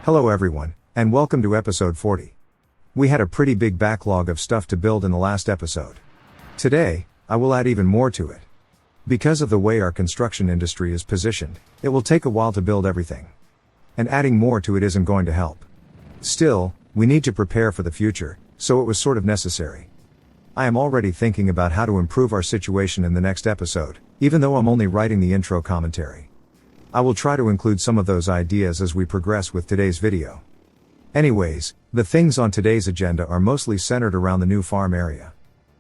Hello everyone, and welcome to episode 40. We had a pretty big backlog of stuff to build in the last episode. Today, I will add even more to it. Because of the way our construction industry is positioned, it will take a while to build everything. And adding more to it isn't going to help. Still, we need to prepare for the future, so it was sort of necessary. I am already thinking about how to improve our situation in the next episode, even though I'm only writing the intro commentary. I will try to include some of those ideas as we progress with today's video. Anyways, the things on today's agenda are mostly centered around the new farm area.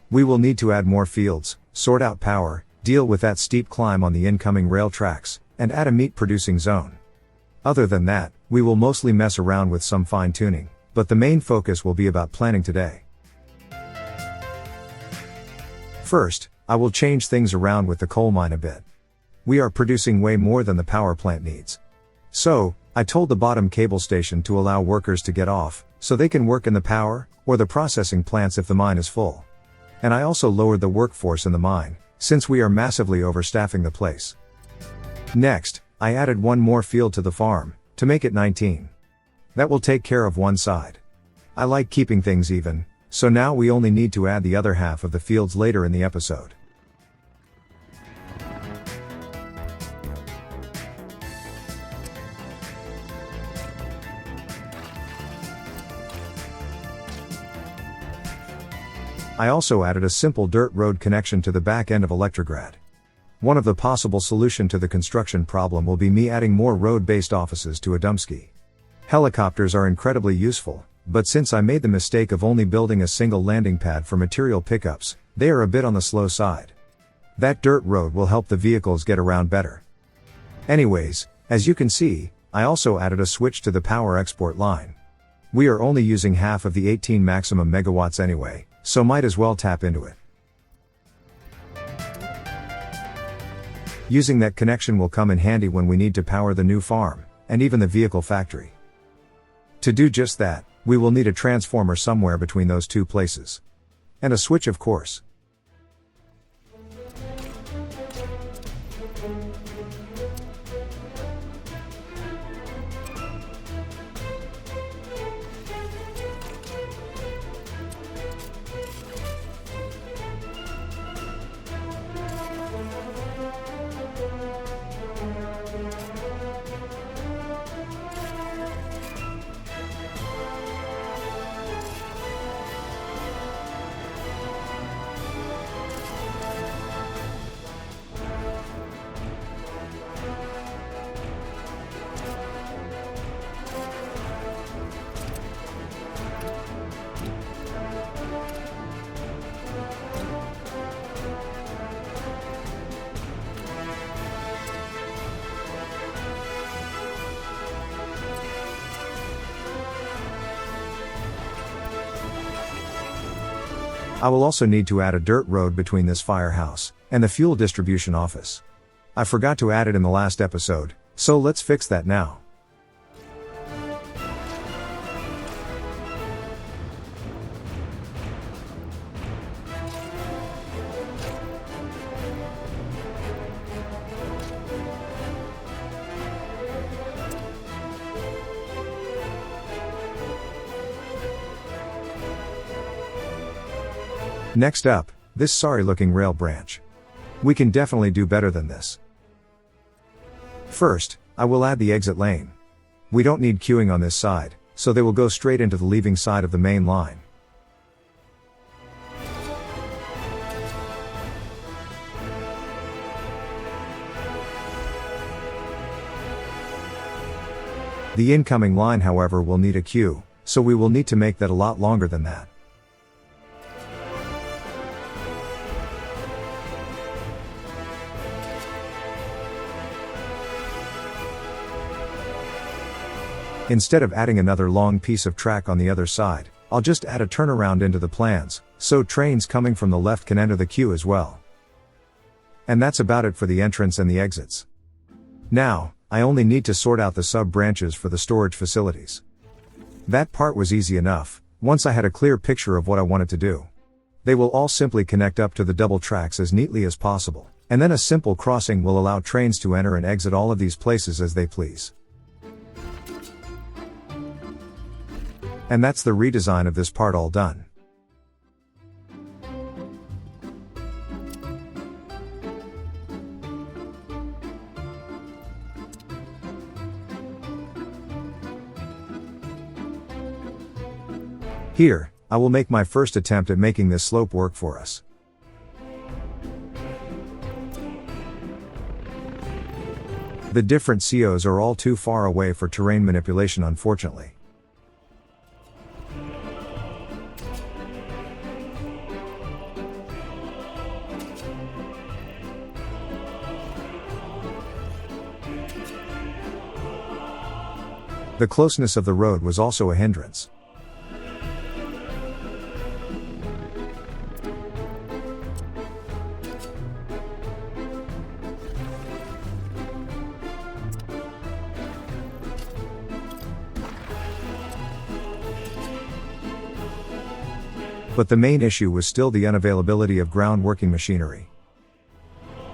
We will need to add more fields, sort out power, deal with that steep climb on the incoming rail tracks, and add a meat producing zone. Other than that, we will mostly mess around with some fine tuning, but the main focus will be about planning today. First, I will change things around with the coal mine a bit. We are producing way more than the power plant needs. So, I told the bottom cable station to allow workers to get off, so they can work in the power, or the processing plants if the mine is full. And I also lowered the workforce in the mine, since we are massively overstaffing the place. Next, I added one more field to the farm, to make it 19. That will take care of one side. I like keeping things even, so now we only need to add the other half of the fields later in the episode. I also added a simple dirt road connection to the back end of Electrograd. One of the possible solution to the construction problem will be me adding more road-based offices to Adumski. Helicopters are incredibly useful, but since I made the mistake of only building a single landing pad for material pickups, they are a bit on the slow side. That dirt road will help the vehicles get around better. Anyways, as you can see, I also added a switch to the power export line. We are only using half of the 18 maximum megawatts anyway, so might as well tap into it. Using that connection will come in handy when we need to power the new farm, and even the vehicle factory. To do just that, we will need a transformer somewhere between those two places. And a switch, of course. I will also need to add a dirt road between this firehouse and the fuel distribution office. I forgot to add it in the last episode, so let's fix that now. Next up, this sorry looking rail branch. We can definitely do better than this. First, I will add the exit lane. We don't need queuing on this side, so they will go straight into the leaving side of the main line. The incoming line, however, will need a queue, so we will need to make that a lot longer than that. Instead of adding another long piece of track on the other side, I'll just add a turnaround into the plans, so trains coming from the left can enter the queue as well. And that's about it for the entrance and the exits. Now, I only need to sort out the sub-branches for the storage facilities. That part was easy enough, once I had a clear picture of what I wanted to do. They will all simply connect up to the double tracks as neatly as possible, and then a simple crossing will allow trains to enter and exit all of these places as they please. And that's the redesign of this part all done. Here, I will make my first attempt at making this slope work for us. The different COs are all too far away for terrain manipulation, unfortunately. The closeness of the road was also a hindrance. But the main issue was still the unavailability of ground working machinery.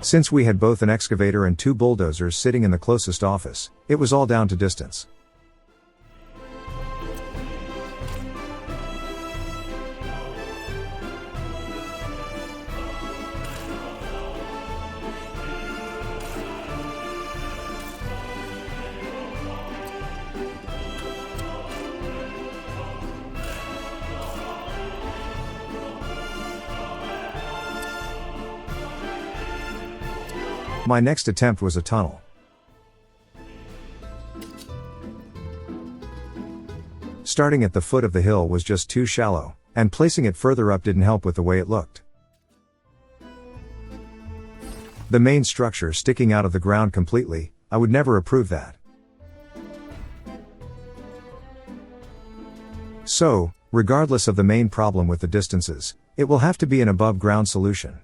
Since we had both an excavator and 2 bulldozers sitting in the closest office, it was all down to distance. My next attempt was a tunnel. Starting at the foot of the hill was just too shallow, and placing it further up didn't help with the way it looked. The main structure sticking out of the ground completely, I would never approve that. So, regardless of the main problem with the distances, it will have to be an above ground solution.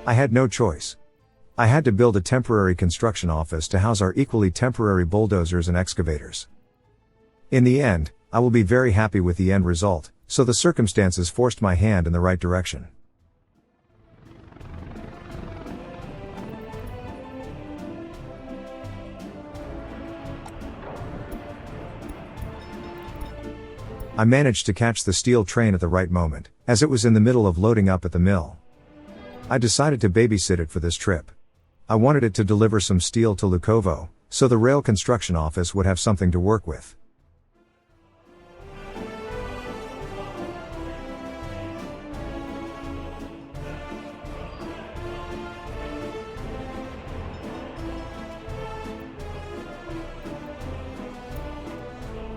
I had no choice. I had to build a temporary construction office to house our equally temporary bulldozers and excavators. In the end, I will be very happy with the end result, so the circumstances forced my hand in the right direction. I managed to catch the steel train at the right moment, as it was in the middle of loading up at the mill. I decided to babysit it for this trip. I wanted it to deliver some steel to Lukovo, so the rail construction office would have something to work with.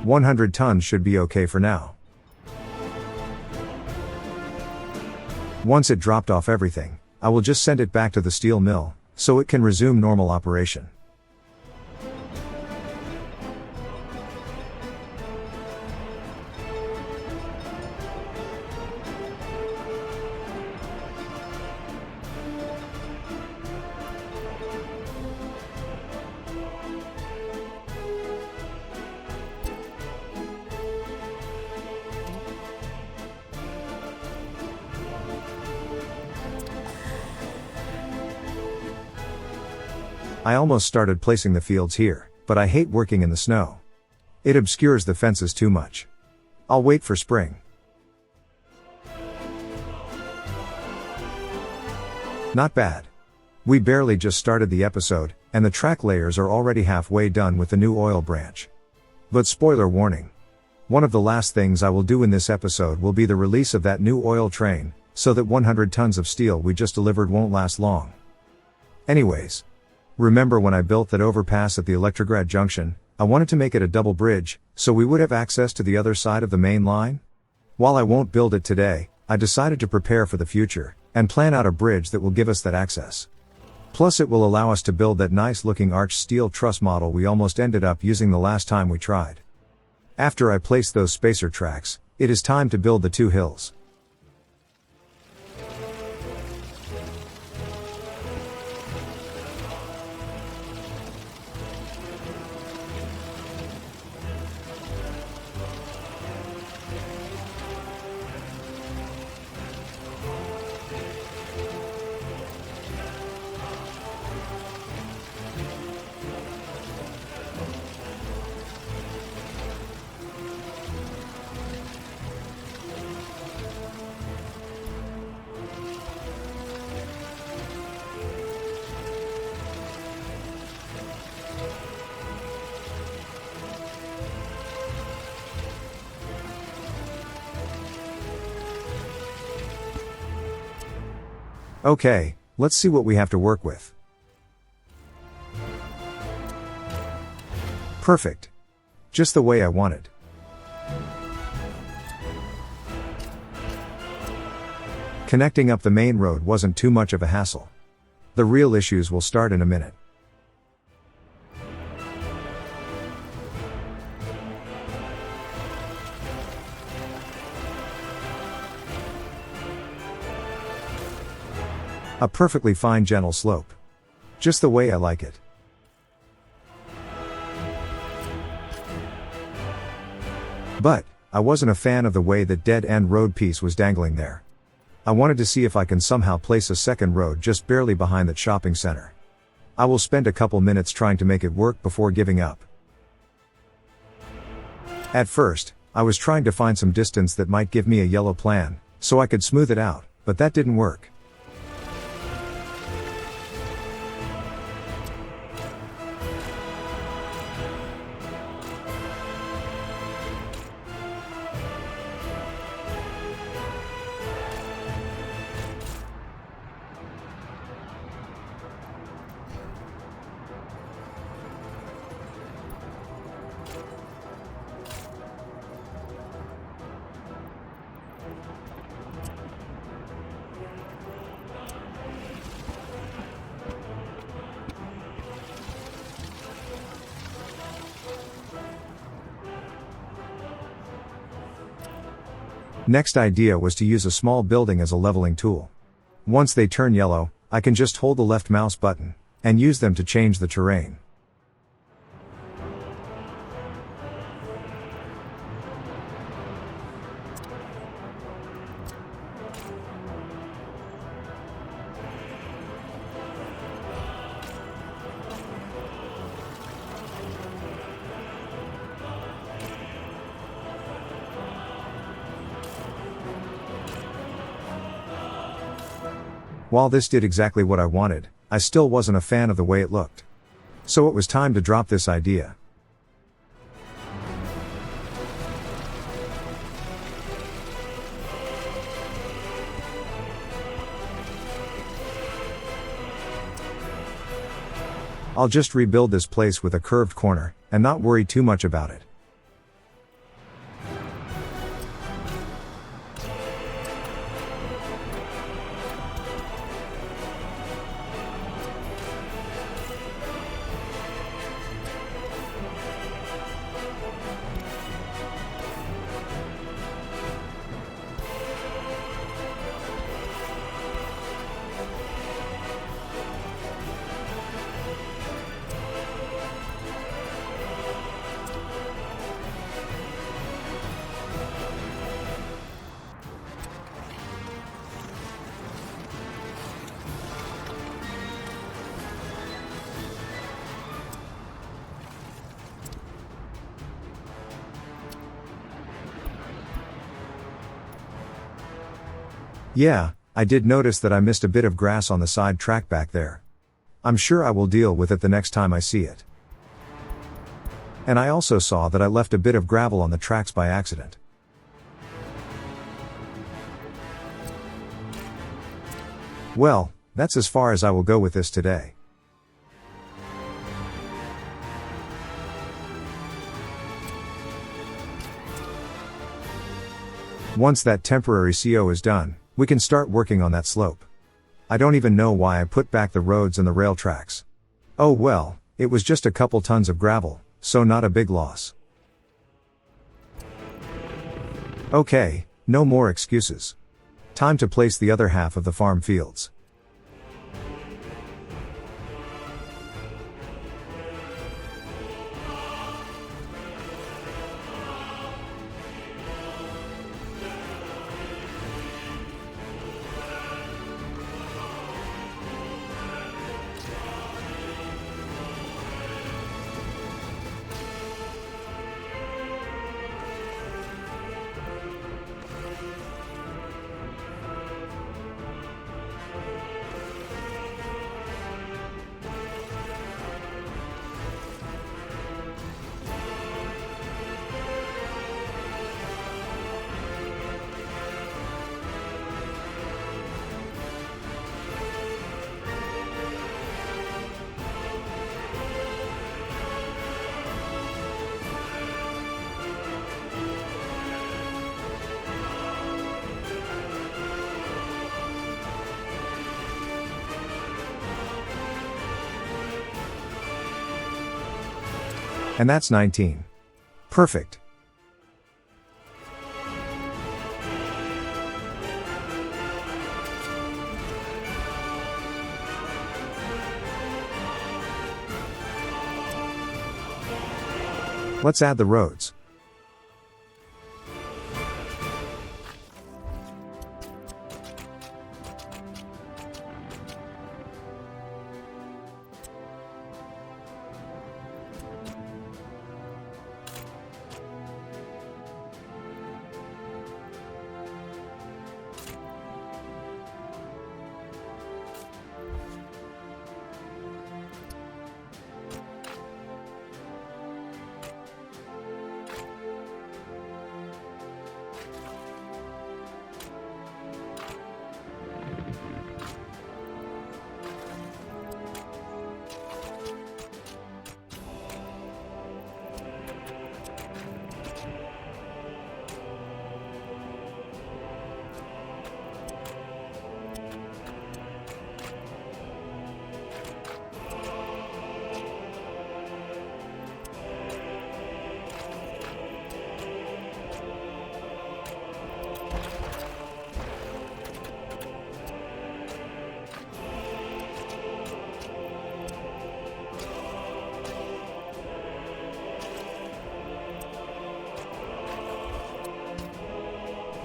"100 tons should be okay for now." Once it dropped off everything, I will just send it back to the steel mill, so it can resume normal operation. I almost started placing the fields here, but I hate working in the snow. It obscures the fences too much. I'll wait for spring. Not bad. We barely just started the episode, and the track layers are already halfway done with the new oil branch. But spoiler warning. One of the last things I will do in this episode will be the release of that new oil train, so that 100 tons of steel we just delivered won't last long. Anyways. Remember when I built that overpass at the Electrograd Junction, I wanted to make it a double bridge, so we would have access to the other side of the main line? While I won't build it today, I decided to prepare for the future, and plan out a bridge that will give us that access. Plus it will allow us to build that nice looking arched steel truss model we almost ended up using the last time we tried. After I place those spacer tracks, it is time to build the 2 hills. Okay, let's see what we have to work with. Perfect. Just the way I wanted. Connecting up the main road wasn't too much of a hassle. The real issues will start in a minute. A perfectly fine gentle slope. Just the way I like it. But, I wasn't a fan of the way that dead-end road piece was dangling there. I wanted to see if I can somehow place a second road just barely behind that shopping center. I will spend a couple minutes trying to make it work before giving up. At first, I was trying to find some distance that might give me a yellow plan, so I could smooth it out, but that didn't work. Next idea was to use a small building as a leveling tool. Once they turn yellow, I can just hold the left mouse button, and use them to change the terrain. While this did exactly what I wanted, I still wasn't a fan of the way it looked. So it was time to drop this idea. I'll just rebuild this place with a curved corner, and not worry too much about it. Yeah, I did notice that I missed a bit of grass on the side track back there. I'm sure I will deal with it the next time I see it. And I also saw that I left a bit of gravel on the tracks by accident. Well, that's as far as I will go with this today. Once that temporary CO is done, we can start working on that slope. I don't even know why I put back the roads and the rail tracks. Oh well, it was just a couple tons of gravel, so not a big loss. Okay, no more excuses. Time to place the other half of the farm fields. And that's 19. Perfect. Let's add the roads.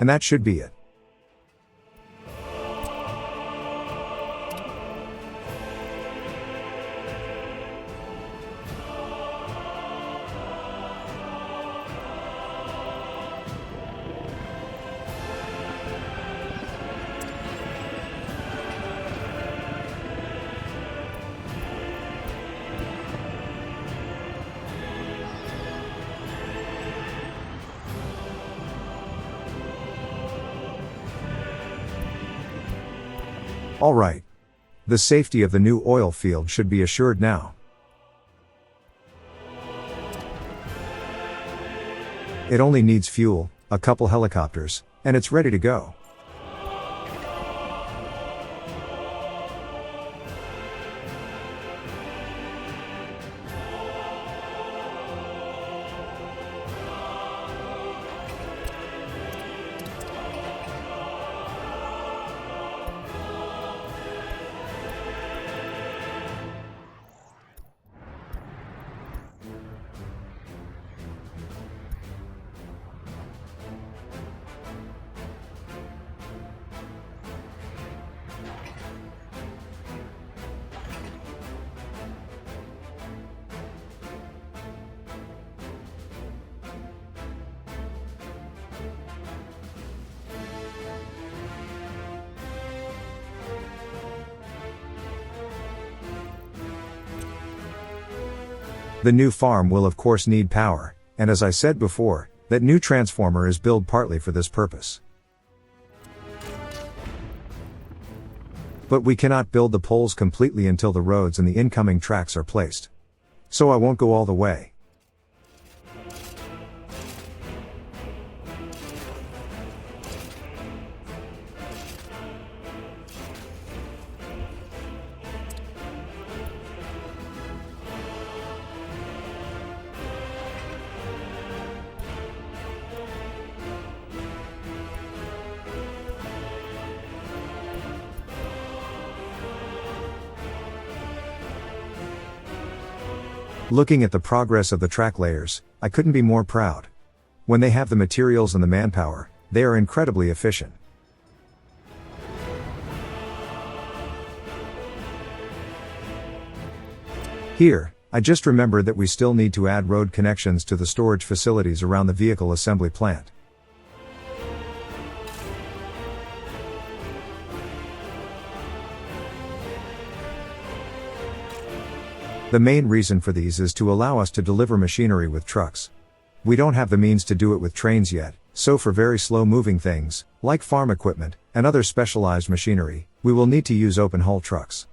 And that should be it. All right. The safety of the new oil field should be assured now. It only needs fuel, a couple helicopters, and it's ready to go. The new farm will of course need power, and as I said before, that new transformer is built partly for this purpose. But we cannot build the poles completely until the roads and the incoming tracks are placed. So I won't go all the way. Looking at the progress of the track layers, I couldn't be more proud. When they have the materials and the manpower, they are incredibly efficient. Here, I just remembered that we still need to add road connections to the storage facilities around the vehicle assembly plant. The main reason for these is to allow us to deliver machinery with trucks. We don't have the means to do it with trains yet, so for very slow moving things, like farm equipment, and other specialized machinery, we will need to use open hull trucks.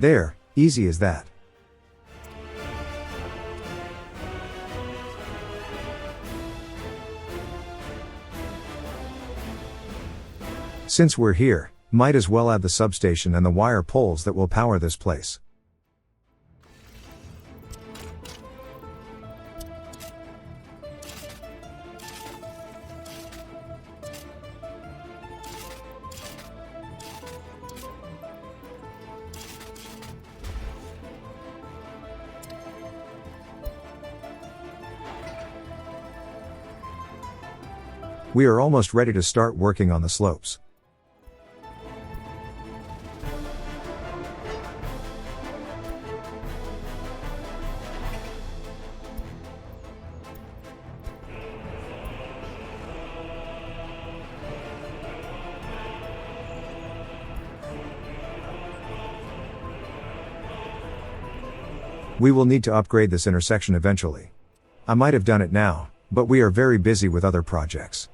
There, easy as that. Since we're here, might as well add the substation and the wire poles that will power this place. We are almost ready to start working on the slopes. We will need to upgrade this intersection eventually. I might have done it now, but we are very busy with other projects.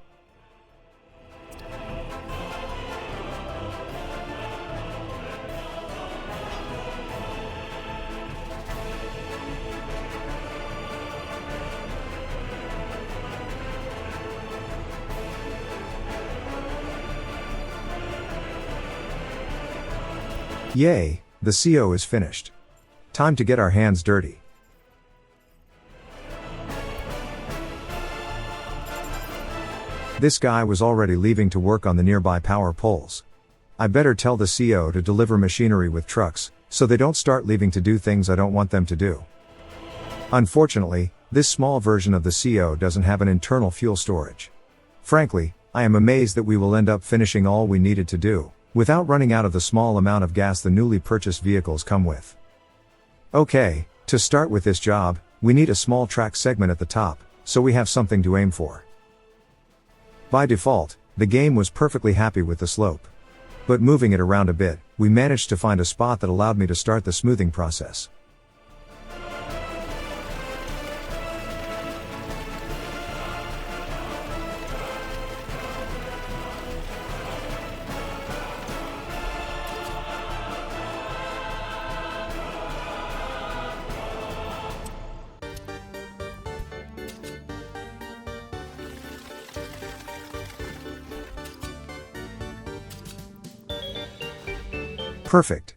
Yay, the CO is finished. Time to get our hands dirty. This guy was already leaving to work on the nearby power poles. I better tell the CO to deliver machinery with trucks, so they don't start leaving to do things I don't want them to do. Unfortunately, this small version of the CO doesn't have an internal fuel storage. Frankly, I am amazed that we will end up finishing all we needed to do, without running out of the small amount of gas the newly purchased vehicles come with. Okay, to start with this job, we need a small track segment at the top, so we have something to aim for. By default, the game was perfectly happy with the slope. But moving it around a bit, we managed to find a spot that allowed me to start the smoothing process. Perfect.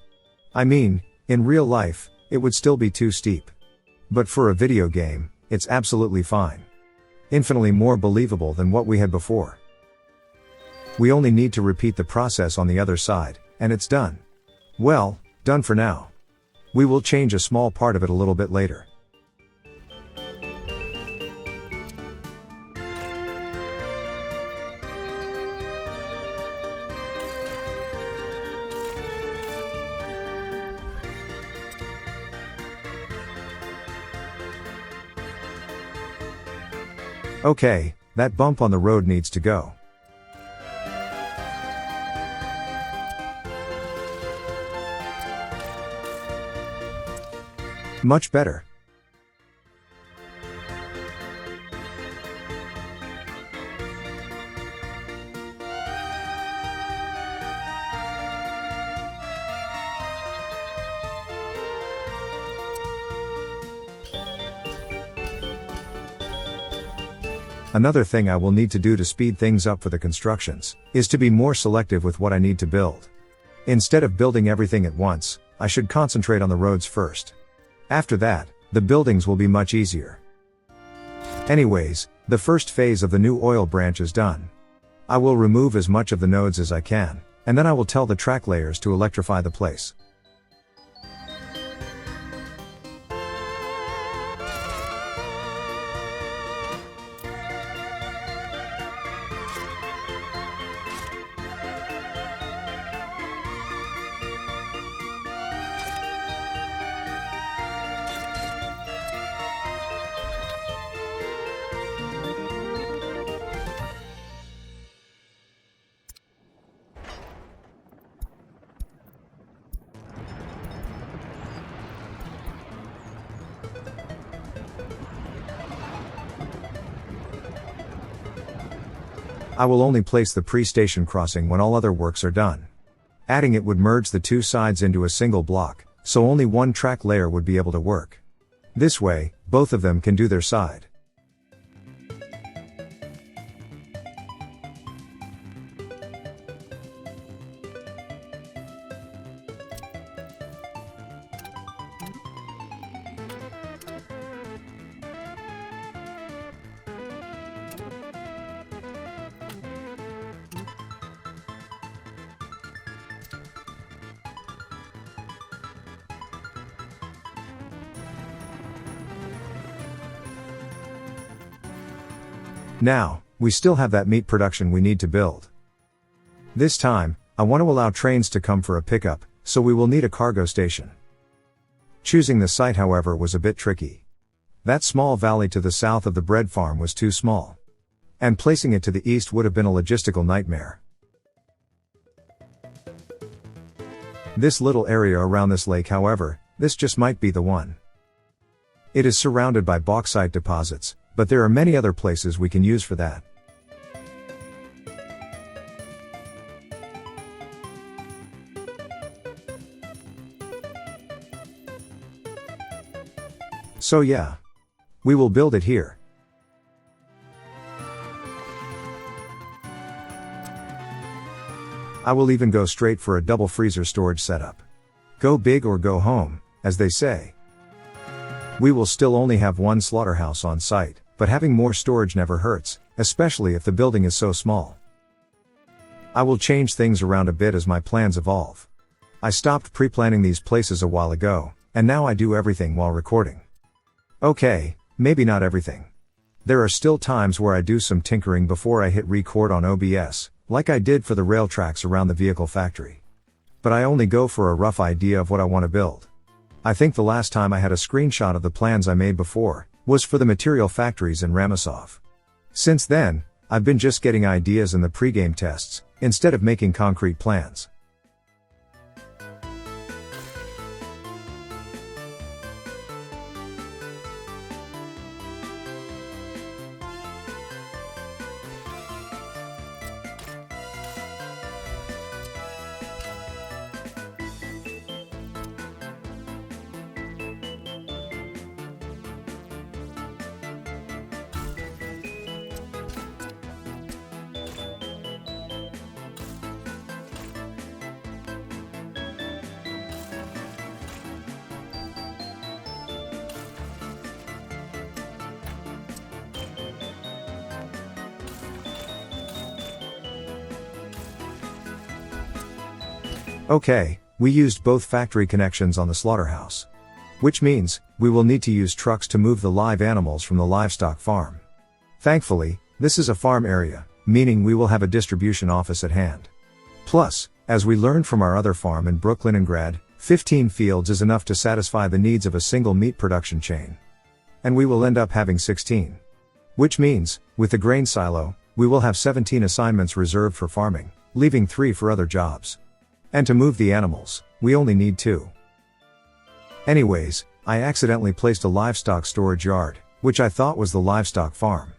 I mean, in real life, it would still be too steep. But for a video game, it's absolutely fine. Infinitely more believable than what we had before. We only need to repeat the process on the other side, and it's done. Well, done for now. We will change a small part of it a little bit later. Okay, that bump on the road needs to go. Much better. Another thing I will need to do to speed things up for the constructions, is to be more selective with what I need to build. Instead of building everything at once, I should concentrate on the roads first. After that, the buildings will be much easier. Anyways, the first phase of the new oil branch is done. I will remove as much of the nodes as I can, and then I will tell the track layers to electrify the place. I will only place the pre-station crossing when all other works are done. Adding it would merge the two sides into a single block, so only one track layer would be able to work. This way, both of them can do their side. Now, we still have that meat production we need to build. This time, I want to allow trains to come for a pickup, so we will need a cargo station. Choosing the site, however, was a bit tricky. That small valley to the south of the bread farm was too small. And placing it to the east would have been a logistical nightmare. This little area around this lake, however, this just might be the one. It is surrounded by bauxite deposits, but there are many other places we can use for that. So yeah, we will build it here. I will even go straight for a double freezer storage setup. Go big or go home, as they say. We will still only have one slaughterhouse on site, but having more storage never hurts, especially if the building is so small. I will change things around a bit as my plans evolve. I stopped pre-planning these places a while ago, and now I do everything while recording. Okay, maybe not everything. There are still times where I do some tinkering before I hit record on OBS, like I did for the rail tracks around the vehicle factory. But I only go for a rough idea of what I want to build. I think the last time I had a screenshot of the plans I made before was for the material factories in Ramesov. Since then, I've been just getting ideas in the pregame tests, instead of making concrete plans. Okay, we used both factory connections on the slaughterhouse. Which means, we will need to use trucks to move the live animals from the livestock farm. Thankfully, this is a farm area, meaning we will have a distribution office at hand. Plus, as we learned from our other farm in Brooklyn and Grad, 15 fields is enough to satisfy the needs of a single meat production chain. And we will end up having 16. Which means, with the grain silo, we will have 17 assignments reserved for farming, leaving 3 for other jobs. And to move the animals, we only need 2. Anyways, I accidentally placed a livestock storage yard, which I thought was the livestock farm.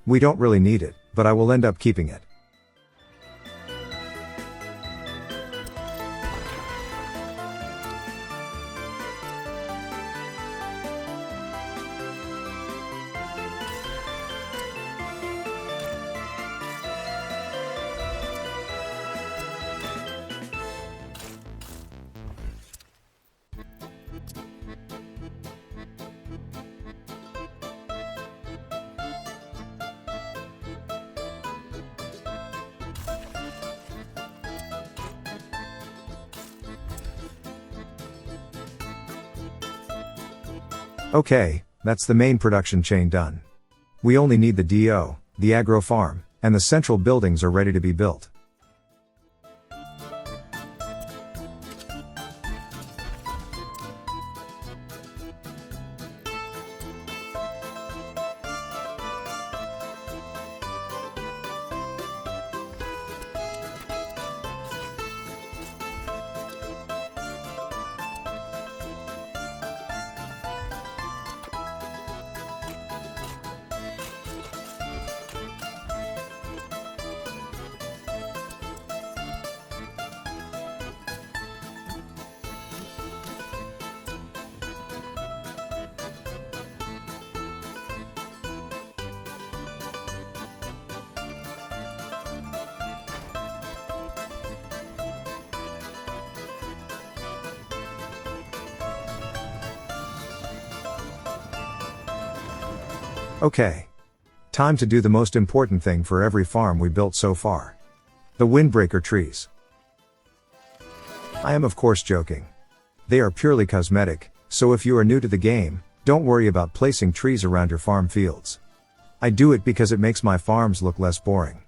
We don't really need it, but I will end up keeping it. Okay, that's the main production chain done. We only need the DO, the agro farm, and the central buildings are ready to be built. Okay. Time to do the most important thing for every farm we built so far. The windbreaker trees. I am of course joking. They are purely cosmetic, so if you are new to the game, don't worry about placing trees around your farm fields. I do it because it makes my farms look less boring.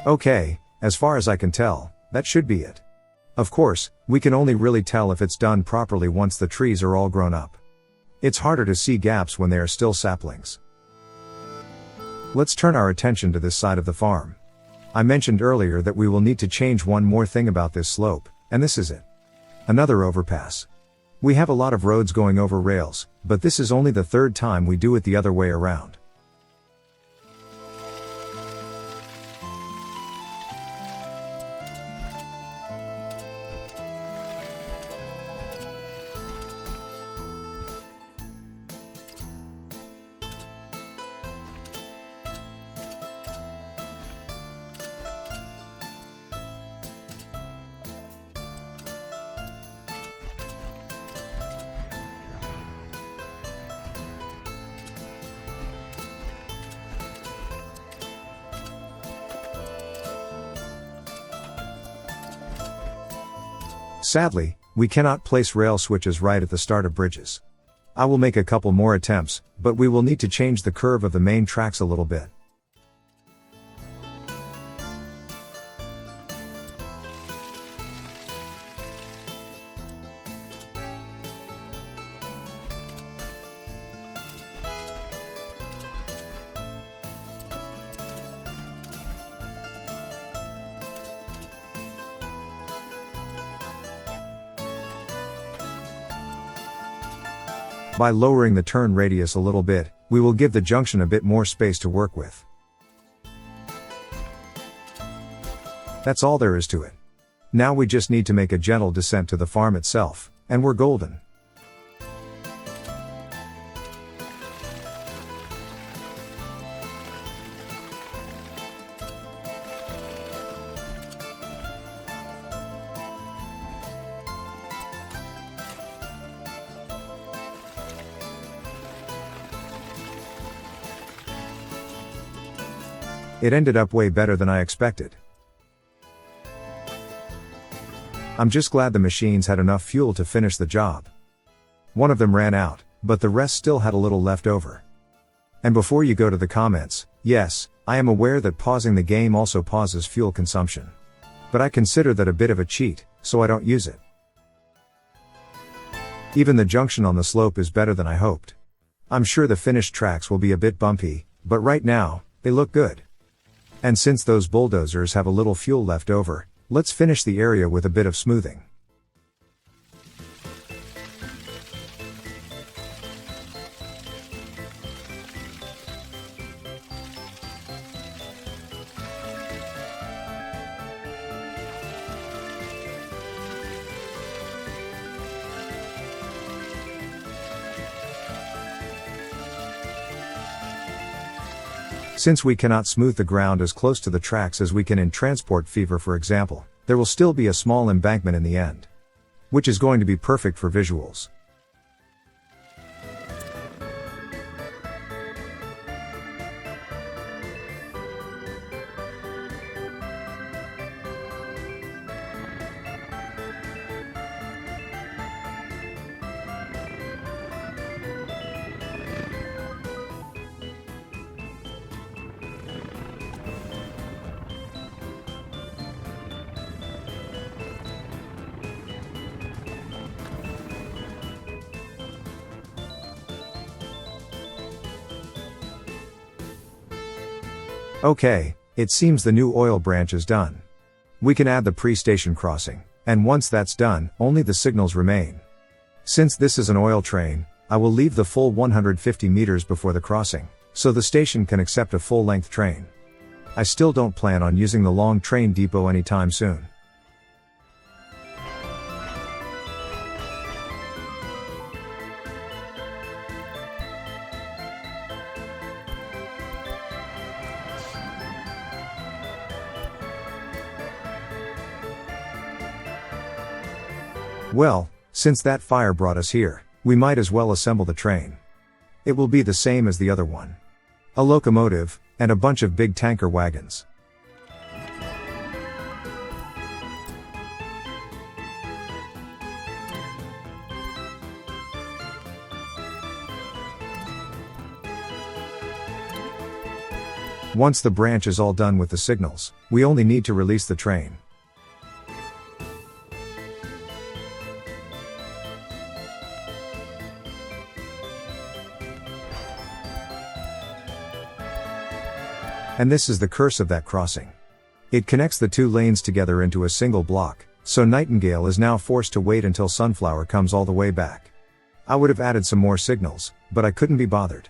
Okay, as far as I can tell, that should be it. Of course, we can only really tell if it's done properly once the trees are all grown up. It's harder to see gaps when they are still saplings. Let's turn our attention to this side of the farm. I mentioned earlier that we will need to change one more thing about this slope, and this is it. Another overpass. We have a lot of roads going over rails, but this is only the third time we do it the other way around. Sadly, we cannot place rail switches right at the start of bridges. I will make a couple more attempts, but we will need to change the curve of the main tracks a little bit. By lowering the turn radius a little bit, we will give the junction a bit more space to work with. That's all there is to it. Now we just need to make a gentle descent to the farm itself, and we're golden. It ended up way better than I expected. I'm just glad the machines had enough fuel to finish the job. One of them ran out, but the rest still had a little left over. And before you go to the comments, yes, I am aware that pausing the game also pauses fuel consumption. But I consider that a bit of a cheat, so I don't use it. Even the junction on the slope is better than I hoped. I'm sure the finished tracks will be a bit bumpy, but right now, they look good. And since those bulldozers have a little fuel left over, let's finish the area with a bit of smoothing. Since we cannot smooth the ground as close to the tracks as we can in Transport Fever, for example, there will still be a small embankment in the end. Which is going to be perfect for visuals. Okay, it seems the new oil branch is done. We can add the pre-station crossing, and once that's done, only the signals remain. Since this is an oil train, I will leave the full 150 meters before the crossing, so the station can accept a full-length train. I still don't plan on using the long train depot anytime soon. Well, since that fire brought us here, we might as well assemble the train. It will be the same as the other one. A locomotive, and a bunch of big tanker wagons. Once the branch is all done with the signals, we only need to release the train. And this is the curse of that crossing. It connects the two lanes together into a single block, so Nightingale is now forced to wait until Sunflower comes all the way back. I would have added some more signals, but I couldn't be bothered.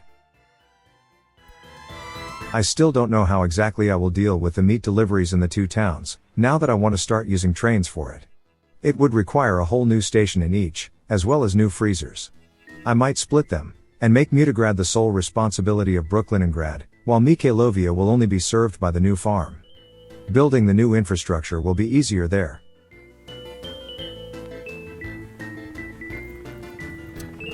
I still don't know how exactly I will deal with the meat deliveries in the two towns, now that I want to start using trains for it. It would require a whole new station in each, as well as new freezers. I might split them, and make Mutagrad the sole responsibility of Brooklyningrad, while Mikhailovia will only be served by the new farm. Building the new infrastructure will be easier there.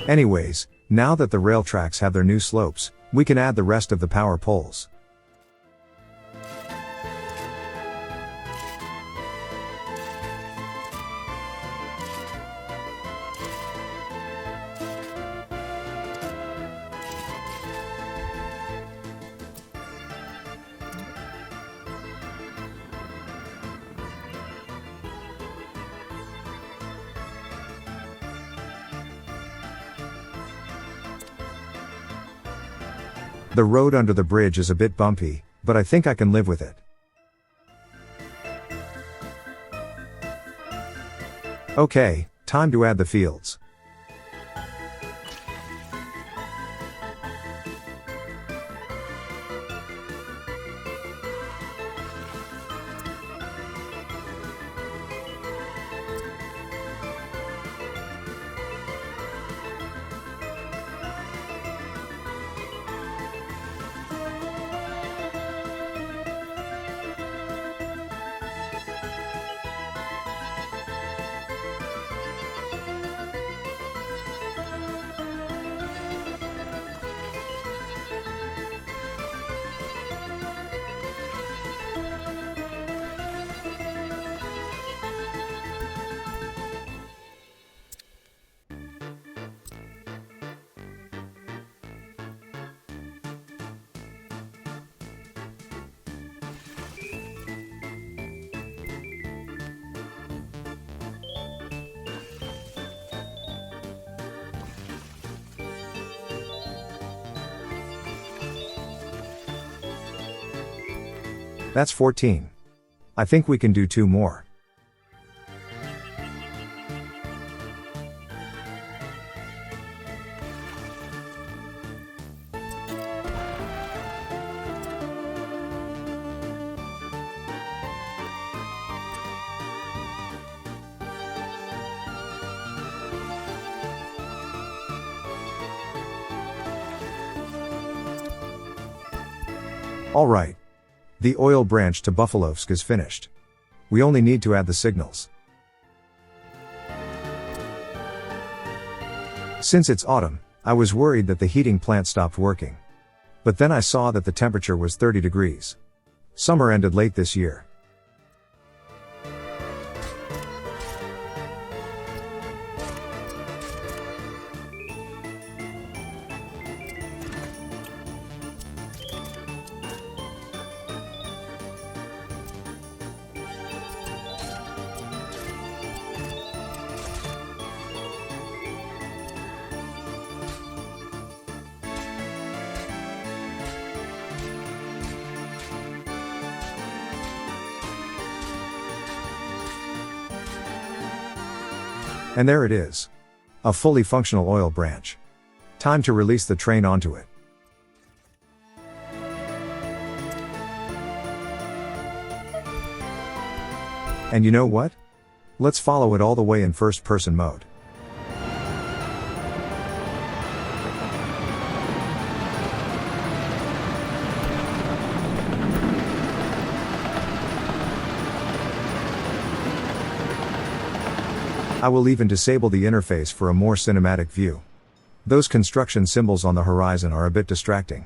Anyways, now that the rail tracks have their new slopes, we can add the rest of the power poles. The road under the bridge is a bit bumpy, but I think I can live with it. Okay, time to add the fields. That's 14. I think we can do 2 more. All right. The oil branch to Buffaloevsk is finished. We only need to add the signals. Since it's autumn, I was worried that the heating plant stopped working. But then I saw that the temperature was 30 degrees. Summer ended late this year. And there it is. A fully functional oil branch. Time to release the train onto it. And you know what? Let's follow it all the way in first-person mode. I will even disable the interface for a more cinematic view. Those construction symbols on the horizon are a bit distracting.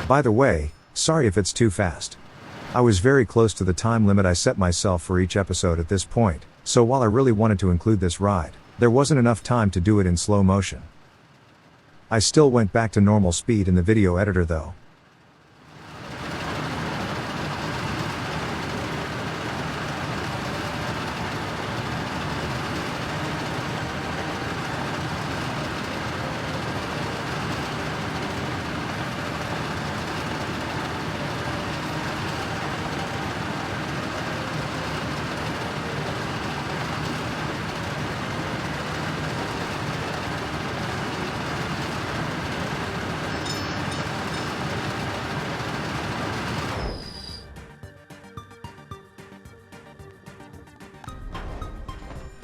By the way, sorry if it's too fast. I was very close to the time limit I set myself for each episode at this point, so while I really wanted to include this ride, there wasn't enough time to do it in slow motion. I still went back to normal speed in the video editor though.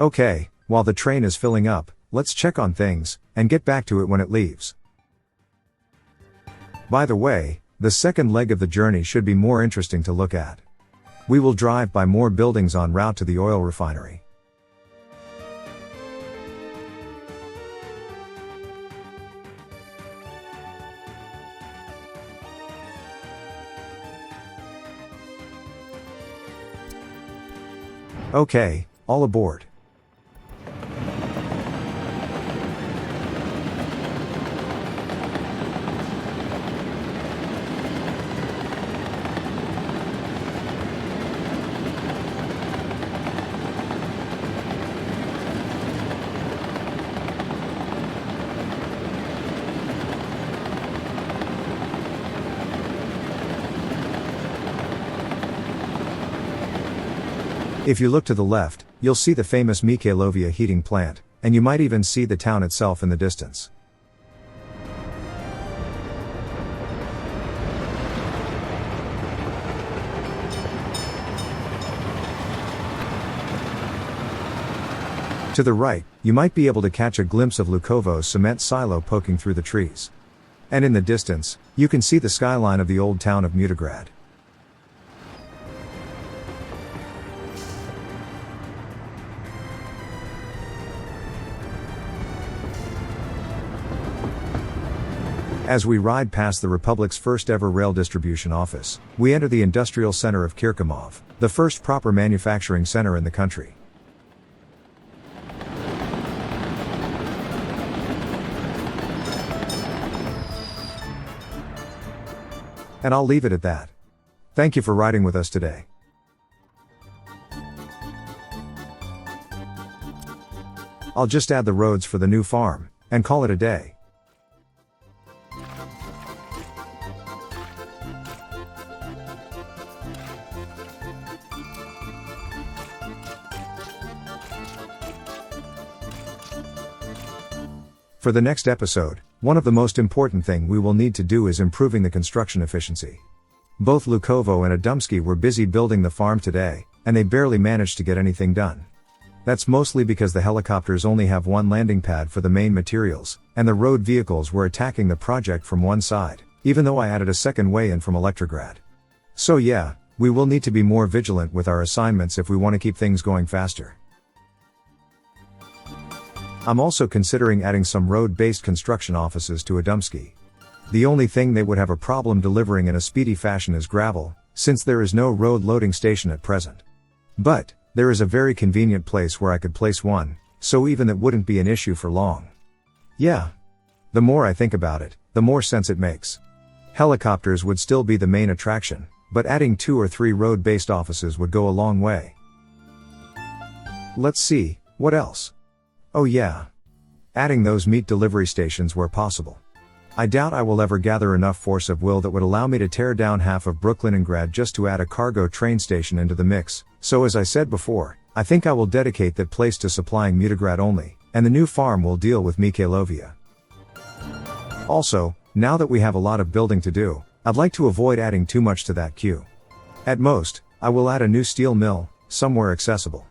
Okay, while the train is filling up, let's check on things, and get back to it when it leaves. By the way, the second leg of the journey should be more interesting to look at. We will drive by more buildings en route to the oil refinery. Okay, all aboard. If you look to the left, you'll see the famous Mikhailovia heating plant, and you might even see the town itself in the distance. To the right, you might be able to catch a glimpse of Lukovo's cement silo poking through the trees. And in the distance, you can see the skyline of the old town of Mutograd. As we ride past the Republic's first ever rail distribution office, we enter the industrial center of Kirkimov, the first proper manufacturing center in the country. And I'll leave it at that. Thank you for riding with us today. I'll just add the roads for the new farm, and call it a day. For the next episode, one of the most important thing we will need to do is improving the construction efficiency. Both Lukovo and Adumsky were busy building the farm today, and they barely managed to get anything done. That's mostly because the helicopters only have one landing pad for the main materials, and the road vehicles were attacking the project from one side, even though I added a second way in from Electrograd. So yeah, we will need to be more vigilant with our assignments if we want to keep things going faster. I'm also considering adding some road-based construction offices to Adumsky. The only thing they would have a problem delivering in a speedy fashion is gravel, since there is no road loading station at present. But there is a very convenient place where I could place one, so even that wouldn't be an issue for long. Yeah. The more I think about it, the more sense it makes. Helicopters would still be the main attraction, but adding 2 or 3 road-based offices would go a long way. Let's see, what else? Oh yeah. Adding those meat delivery stations where possible. I doubt I will ever gather enough force of will that would allow me to tear down half of Brooklyningrad just to add a cargo train station into the mix, so as I said before, I think I will dedicate that place to supplying Mutigrad only, and the new farm will deal with Mikhailovia. Also, now that we have a lot of building to do, I'd like to avoid adding too much to that queue. At most, I will add a new steel mill, somewhere accessible.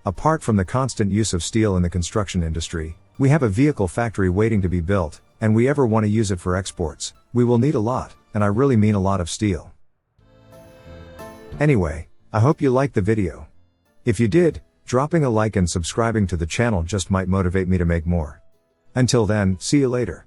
Apart from the constant use of steel in the construction industry, we have a vehicle factory waiting to be built, and we ever want to use it for exports, we will need a lot, and I really mean a lot of steel. Anyway, I hope you liked the video. If you did, dropping a like and subscribing to the channel just might motivate me to make more. Until then, see you later.